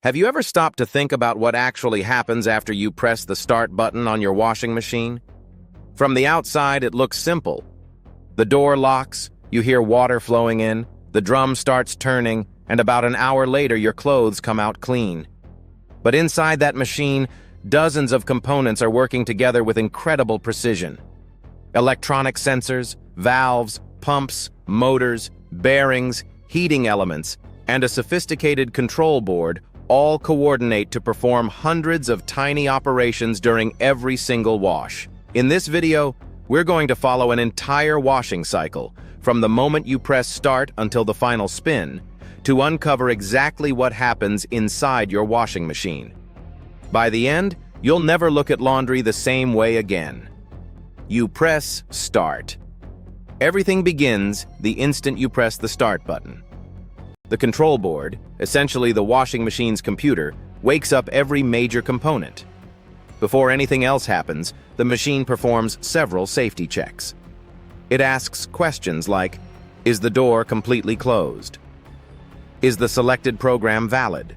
Have you ever stopped to think about what actually happens after you press the start button on your washing machine? From the outside, it looks simple. The door locks, you hear water flowing in, the drum starts turning, and about an hour later your clothes come out clean. But inside that machine, dozens of components are working together with incredible precision. Electronic sensors, valves, pumps, motors, bearings, heating elements, and a sophisticated control board all coordinate to perform hundreds of tiny operations during every single wash. In this video, we're going to follow an entire washing cycle, from the moment you press start until the final spin, to uncover exactly what happens inside your washing machine. By the end, you'll never look at laundry the same way again. You press start. Everything begins the instant you press the start button. The control board, essentially the washing machine's computer, wakes up every major component. Before anything else happens, the machine performs several safety checks. It asks questions like, is the door completely closed? Is the selected program valid?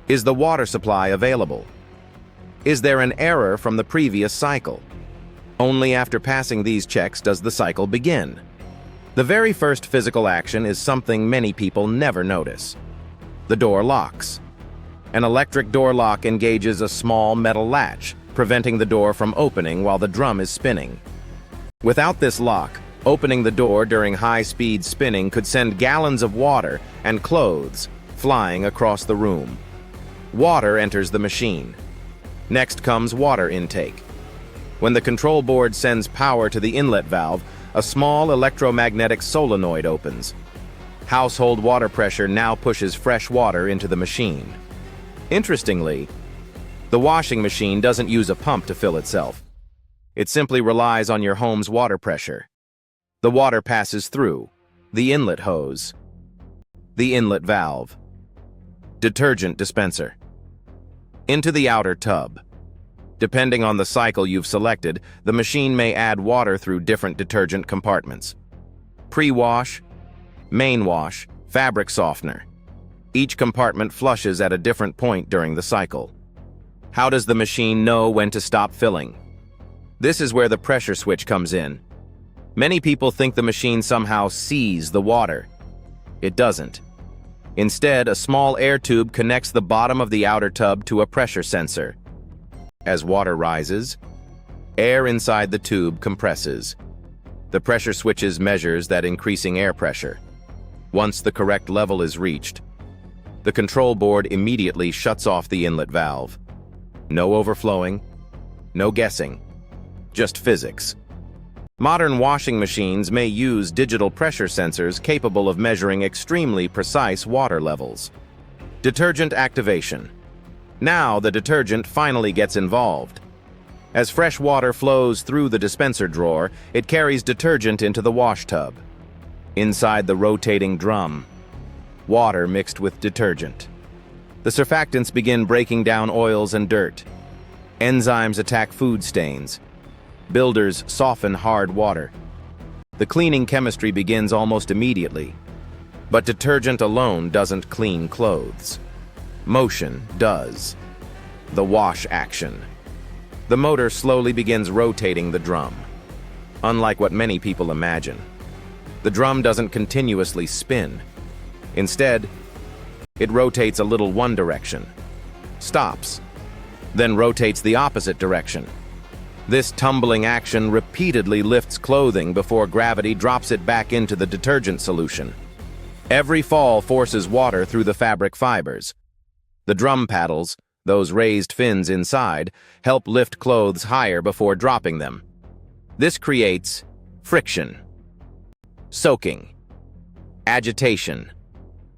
Is the water supply available? Is there an error from the previous cycle? Only after passing these checks does the cycle begin. The very first physical action is something many people never notice. The door locks. An electric door lock engages a small metal latch, preventing the door from opening while the drum is spinning. Without this lock, opening the door during high-speed spinning could send gallons of water and clothes flying across the room. Water enters the machine. Next comes water intake. When the control board sends power to the inlet valve, a small electromagnetic solenoid opens. Household water pressure now pushes fresh water into the machine. Interestingly, the washing machine doesn't use a pump to fill itself. It simply relies on your home's water pressure. The water passes through the inlet hose, the inlet valve, detergent dispenser, into the outer tub. Depending on the cycle you've selected, the machine may add water through different detergent compartments. Pre-wash, main wash, fabric softener. Each compartment flushes at a different point during the cycle. How does the machine know when to stop filling? This is where the pressure switch comes in. Many people think the machine somehow sees the water. It doesn't. Instead, a small air tube connects the bottom of the outer tub to a pressure sensor. As water rises, air inside the tube compresses. The pressure switches measures that increasing air pressure. Once the correct level is reached, the control board immediately shuts off the inlet valve. No overflowing, no guessing, just physics. Modern washing machines may use digital pressure sensors capable of measuring extremely precise water levels. Detergent activation. Now the detergent finally gets involved. As fresh water flows through the dispenser drawer, it carries detergent into the wash tub. Inside the rotating drum, water mixed with detergent. The surfactants begin breaking down oils and dirt. Enzymes attack food stains. Builders soften hard water. The cleaning chemistry begins almost immediately. But detergent alone doesn't clean clothes. Motion does. The wash action. The motor slowly begins rotating the drum. Unlike what many people imagine, the drum doesn't continuously spin. Instead, it rotates a little one direction, stops, then rotates the opposite direction. This tumbling action repeatedly lifts clothing before gravity drops it back into the detergent solution. Every fall forces water through the fabric fibers. The drum paddles, those raised fins inside, help lift clothes higher before dropping them. This creates friction, soaking, agitation,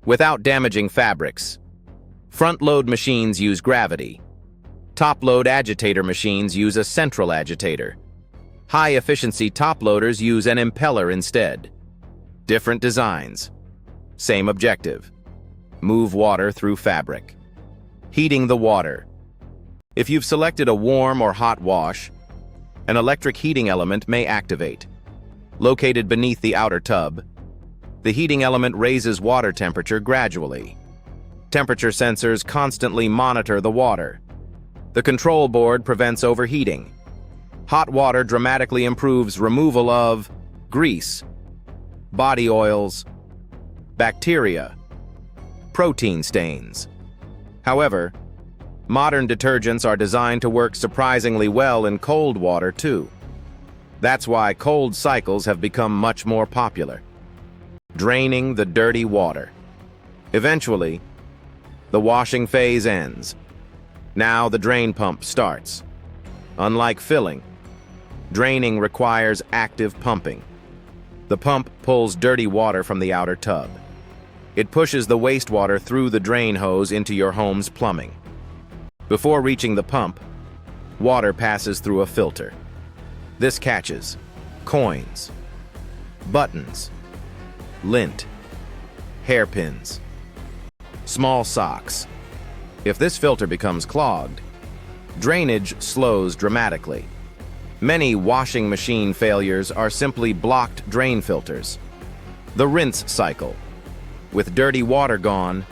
without damaging fabrics. Front-load machines use gravity. Top-load agitator machines use a central agitator. High-efficiency top-loaders use an impeller instead. Different designs. Same objective. Move water through fabric. Heating the water. If you've selected a warm or hot wash, an electric heating element may activate. Located beneath the outer tub, the heating element raises water temperature gradually. Temperature sensors constantly monitor the water. The control board prevents overheating. Hot water dramatically improves removal of grease, body oils, bacteria, protein stains. However, modern detergents are designed to work surprisingly well in cold water too. That's why cold cycles have become much more popular. Draining the dirty water. Eventually, the washing phase ends. Now the drain pump starts. Unlike filling, draining requires active pumping. The pump pulls dirty water from the outer tub. It pushes the wastewater through the drain hose into your home's plumbing. Before reaching the pump, water passes through a filter. This catches coins, buttons, lint, hairpins, small socks. If this filter becomes clogged, drainage slows dramatically. Many washing machine failures are simply blocked drain filters. The rinse cycle. With dirty water gone,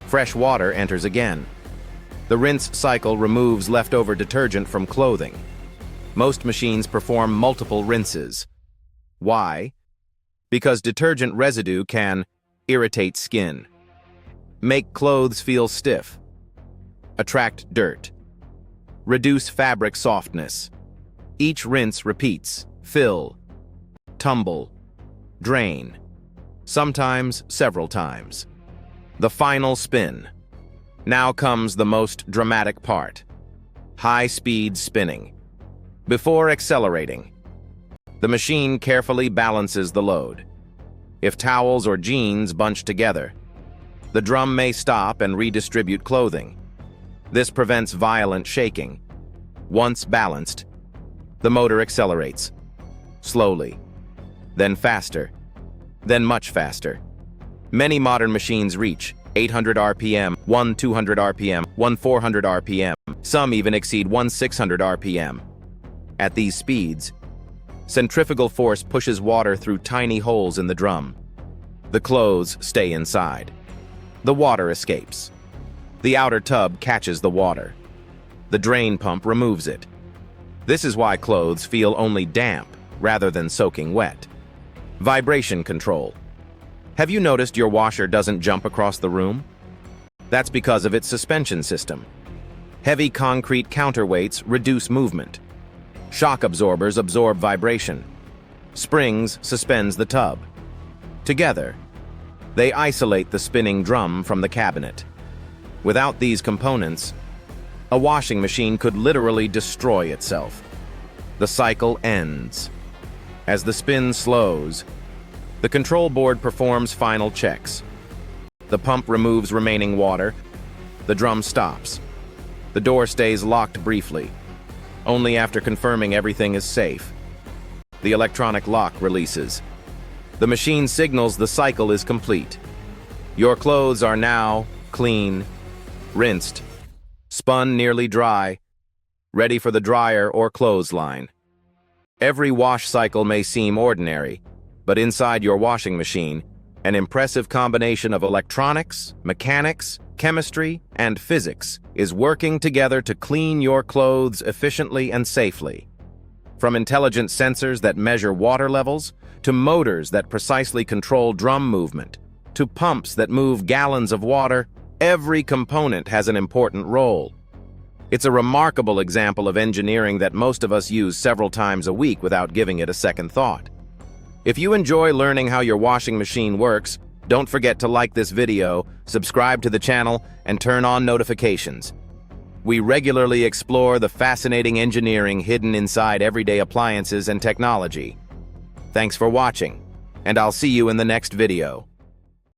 fresh water enters again. The rinse cycle removes leftover detergent from clothing. Most machines perform multiple rinses. Why? Because detergent residue can irritate skin, make clothes feel stiff, attract dirt, reduce fabric softness. Each rinse repeats: fill, tumble, drain, sometimes several times. The final spin. Now comes the most dramatic part: high-speed spinning. Before accelerating, the machine carefully balances the load. If towels or jeans bunch together, the drum may stop and redistribute clothing. This prevents violent shaking. Once balanced, the motor accelerates, slowly, then faster, then much faster. Many modern machines reach 800 RPM, 200 RPM, 400 RPM. Some even exceed 600 RPM. At these speeds, centrifugal force pushes water through tiny holes in the drum. The clothes stay inside. The water escapes. The outer tub catches the water. The drain pump removes it. This is why clothes feel only damp rather than soaking wet. Vibration control. Have you noticed your washer doesn't jump across the room? That's because of its suspension system. Heavy concrete counterweights reduce movement. Shock absorbers absorb vibration. Springs suspends the tub. Together, they isolate the spinning drum from the cabinet. Without these components, a washing machine could literally destroy itself. The cycle ends. As the spin slows, the control board performs final checks. The pump removes remaining water. The drum stops. The door stays locked briefly, only after confirming everything is safe. The electronic lock releases. The machine signals the cycle is complete. Your clothes are now clean, rinsed, spun nearly dry, ready for the dryer or clothesline. Every wash cycle may seem ordinary, but inside your washing machine, an impressive combination of electronics, mechanics, chemistry, and physics is working together to clean your clothes efficiently and safely. From intelligent sensors that measure water levels, to motors that precisely control drum movement, to pumps that move gallons of water, every component has an important role. It's a remarkable example of engineering that most of us use several times a week without giving it a second thought. If you enjoy learning how your washing machine works, don't forget to like this video, subscribe to the channel, and turn on notifications. We regularly explore the fascinating engineering hidden inside everyday appliances and technology. Thanks for watching, and I'll see you in the next video.